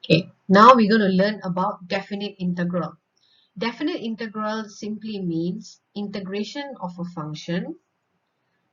Okay, now we're going to learn about definite integral. Definite integral simply means integration of a function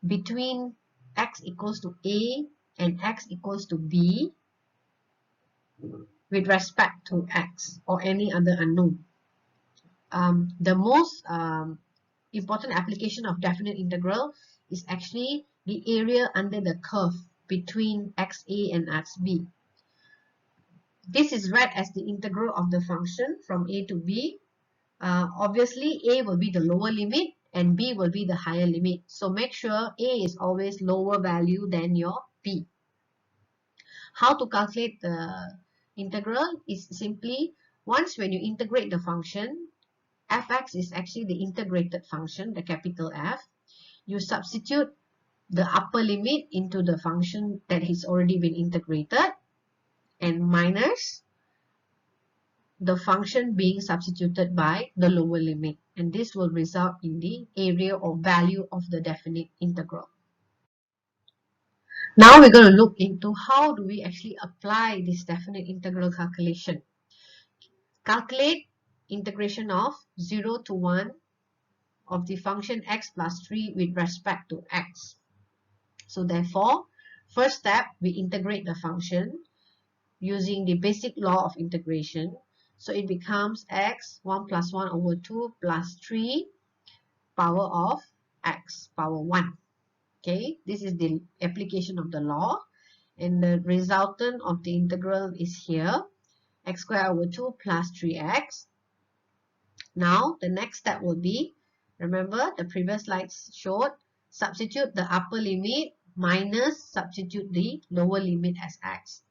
between x equals to a and x equals to b with respect to x or any other unknown. The most important application of definite integral is actually the area under the curve between xa and xb. This is read as the integral of the function from a to b. Obviously, a will be the lower limit and b will be the higher limit. So make sure a is always lower value than your b. How to calculate the integral is simply once when you integrate the function, fx is actually the integrated function, the capital F. You substitute the upper limit into the function that has already been integrated and minus the function being substituted by the lower limit, and this will result in the area or value of the definite integral. Now we're going to look into how do we actually apply this definite integral calculation. Calculate integration of 0 to 1 of the function x plus 3 with respect to x. So therefore, first step, we integrate the function using the basic law of integration. So it becomes x 1 plus 1 over 2 plus 3 power of x power 1. Okay, this is the application of the law, and the resultant of the integral is here, x squared over 2 plus 3x. Now the next step will be, remember the previous slides showed, substitute the upper limit minus substitute the lower limit as x.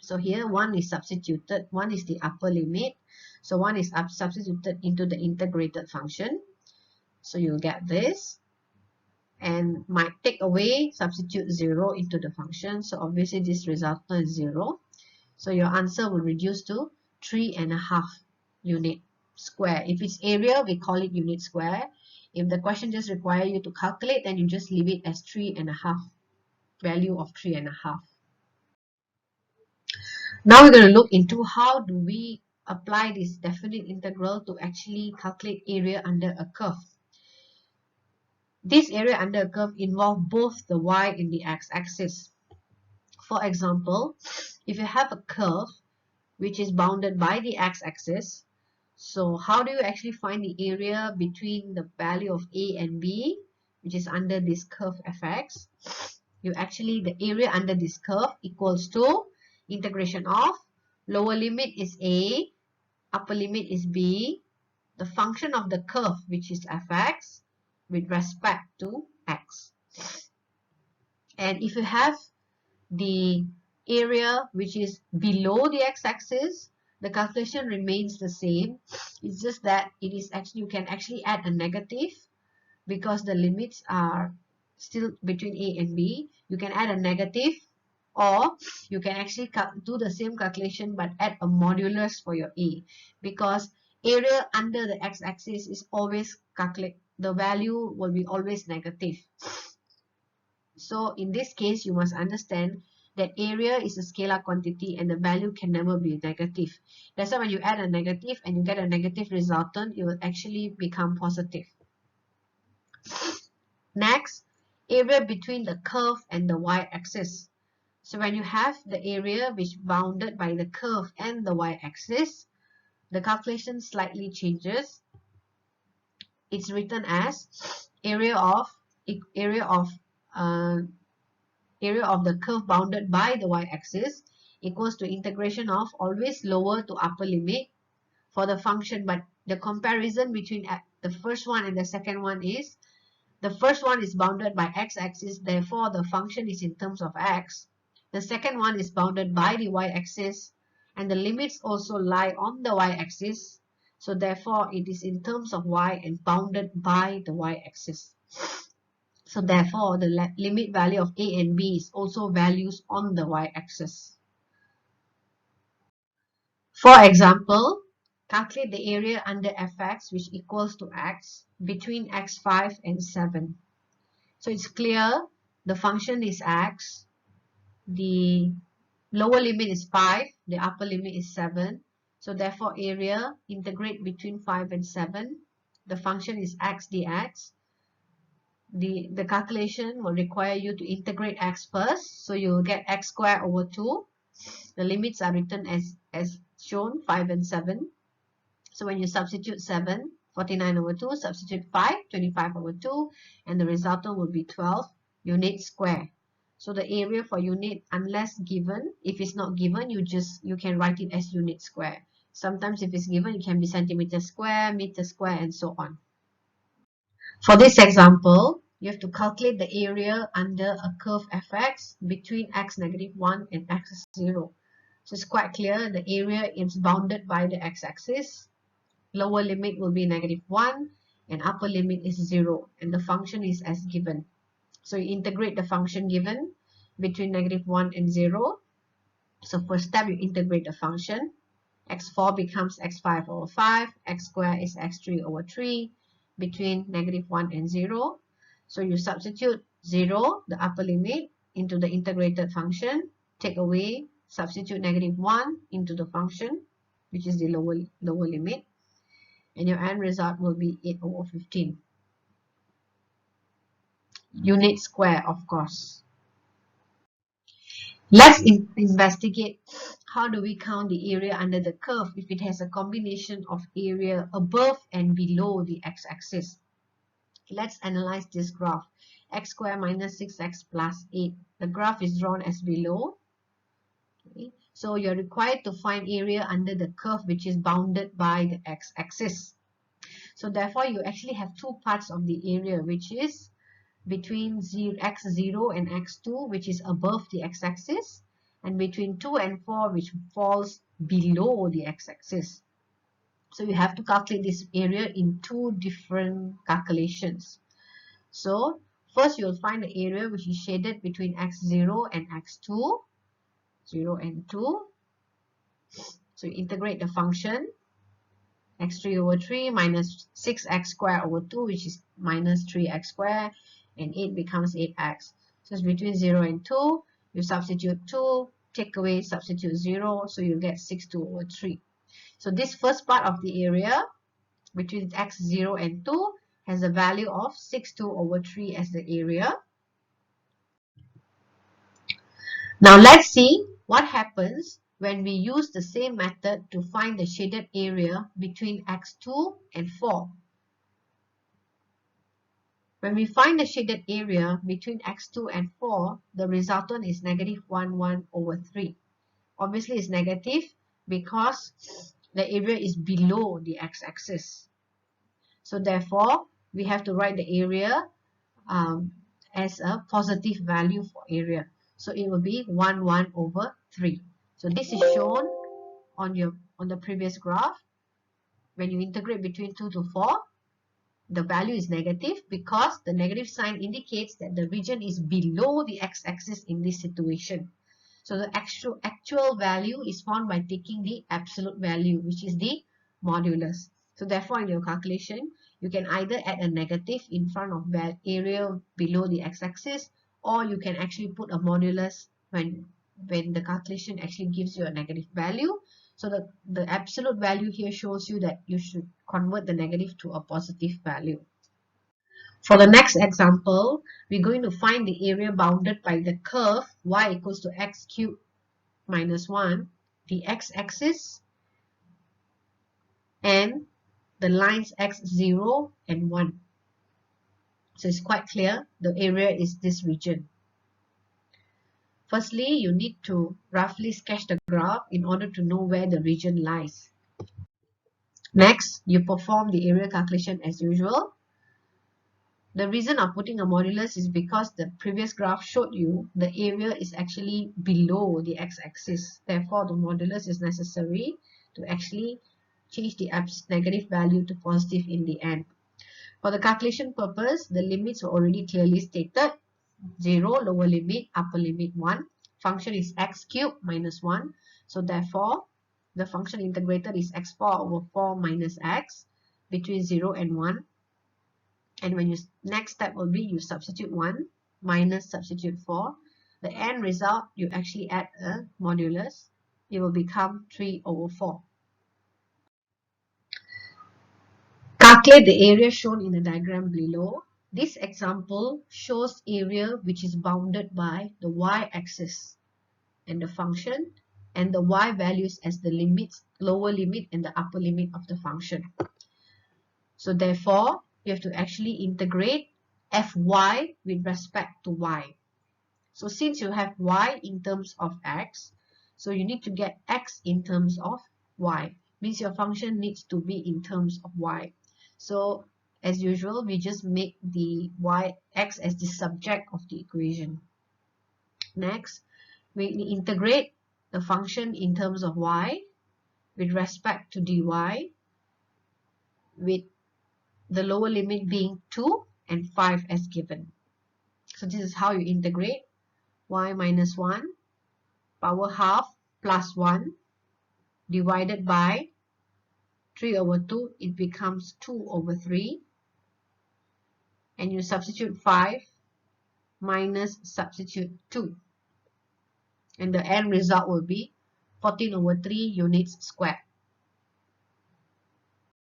So here 1 is substituted, 1 is the upper limit, so 1 is substituted into the integrated function. So you'll get this, and might take away, substitute 0 into the function. So obviously this resultant is 0. So your answer will reduce to 3.5 unit square. If it's area, we call it unit square. If the question just require you to calculate, then you just leave it as 3.5, value of 3.5. Now we're going to look into how do we apply this definite integral to actually calculate area under a curve. This area under a curve involves both the y and the x-axis. For example, if you have a curve which is bounded by the x-axis, so how do you actually find the area between the value of a and b, which is under this curve fx? The area under this curve equals to integration of lower limit is a, upper limit is b, the function of the curve, which is fx, with respect to x. And if you have the area which is below the x-axis, the calculation remains the same. It's just that it is actually, you can actually add a negative because the limits are still between a and b. You can add a negative, or you can actually do the same calculation but add a modulus for your a, because area under the x-axis is always calculate, the value will be always negative. So in this case, you must understand that area is a scalar quantity and the value can never be negative. That's why when you add a negative and you get a negative resultant, it will actually become positive. Next, area between the curve and the y-axis. So when you have the area which bounded by the curve and the y-axis, the calculation slightly changes. It's written as area of the curve bounded by the y-axis equals to integration of always lower to upper limit for the function, but the comparison between the first one and the second one is, the first one is bounded by x-axis, therefore the function is in terms of x. The second one is bounded by the y-axis, and the limits also lie on the y-axis, so therefore it is in terms of y and bounded by the y-axis. So therefore the limit value of a and b is also values on the y-axis. For example, calculate the area under fx which equals to x between x5 and 7. So it's clear the function is x, the Lower limit is 5, the upper limit is 7. So therefore area integrate between 5 and 7. The function is x dx. The calculation will require you to integrate x first. So you will get x squared over 2. The limits are written as shown, 5 and 7. So when you substitute 7, 49 over 2, substitute 5, 25 over 2, and the resultant will be 12 units square. So the area for unit, unless given, if it's not given, you can write it as unit square. Sometimes if it's given, it can be centimeter square, meter square, and so on. For this example, you have to calculate the area under a curve fx between x negative 1 and x 0. So it's quite clear the area is bounded by the x-axis. Lower limit will be negative 1 and upper limit is 0, and the function is as given. So you integrate the function given between negative 1 and 0. So first step, you integrate the function. x4 becomes x5 over 5, x squared is x3 over 3 between negative 1 and 0. So you substitute 0, the upper limit, into the integrated function, take away, substitute negative 1 into the function, which is the lower limit, and your end result will be 8 over 15. Unit square, of course. Let's investigate how do we count the area under the curve if it has a combination of area above and below the x-axis. Let's analyze this graph. X squared minus 6x plus 8. The graph is drawn as below. Okay. So you're required to find area under the curve which is bounded by the x-axis. So therefore you actually have two parts of the area, which is between x0 and x2, which is above the x-axis, and between 2 and 4, which falls below the x-axis. So you have to calculate this area in two different calculations. So first you'll find the area which is shaded between x0 and x2, 0 and 2. So you integrate the function x3 over 3 minus 6x squared over 2, which is minus 3x squared, and 8 becomes 8x. So it's between 0 and 2. You substitute 2, take away, substitute 0, so you get 6 over 3. So this first part of the area between x0 and 2 has a value of 6 over 3 as the area. Now let's see what happens when we use the same method to find the shaded area between x2 and 4. When we find the shaded area between x2 and 4, the resultant is negative 1 over 3. Obviously it's negative because the area is below the x-axis. So therefore, we have to write the area as a positive value for area. So it will be 1 over 3. So this is shown on the previous graph. When you integrate between 2 to 4, the value is negative because the negative sign indicates that the region is below the x-axis in this situation. So the actual value is found by taking the absolute value, which is the modulus. So therefore, in your calculation, you can either add a negative in front of the area below the x-axis, or you can actually put a modulus when the calculation actually gives you a negative value. So the absolute value here shows you that you should convert the negative to a positive value. For the next example, we're going to find the area bounded by the curve y equals to x cubed minus 1, the x-axis, and the lines x0 and 1. So it's quite clear the area is this region. Firstly, you need to roughly sketch the graph in order to know where the region lies. Next, you perform the area calculation as usual. The reason of putting a modulus is because the previous graph showed you the area is actually below the x-axis. Therefore, the modulus is necessary to actually change the negative value to positive in the end. For the calculation purpose, the limits were already clearly stated. 0, lower limit, upper limit 1. Function is x cubed minus 1. So therefore, the function integrated is x4 over 4 minus x between 0 and 1. And when you next step will be you substitute 1 minus substitute 4. the end result, you actually add a modulus. It will become 3/4. Calculate the area shown in the diagram below. This example shows area which is bounded by the y-axis and the function, and the y values as the limits, lower limit and the upper limit of the function. So therefore, you have to actually integrate fy with respect to y. So since you have y in terms of x, so you need to get x in terms of y. Means your function needs to be in terms of y. So as usual, we just make the x as the subject of the equation. Next, we integrate the function in terms of y with respect to dy, with the lower limit being 2 and 5 as given. So this is how you integrate y minus 1 power half plus 1 divided by 3/2, it becomes 2/3, and you substitute 5 minus substitute 2, and the end result will be 14/3 units squared.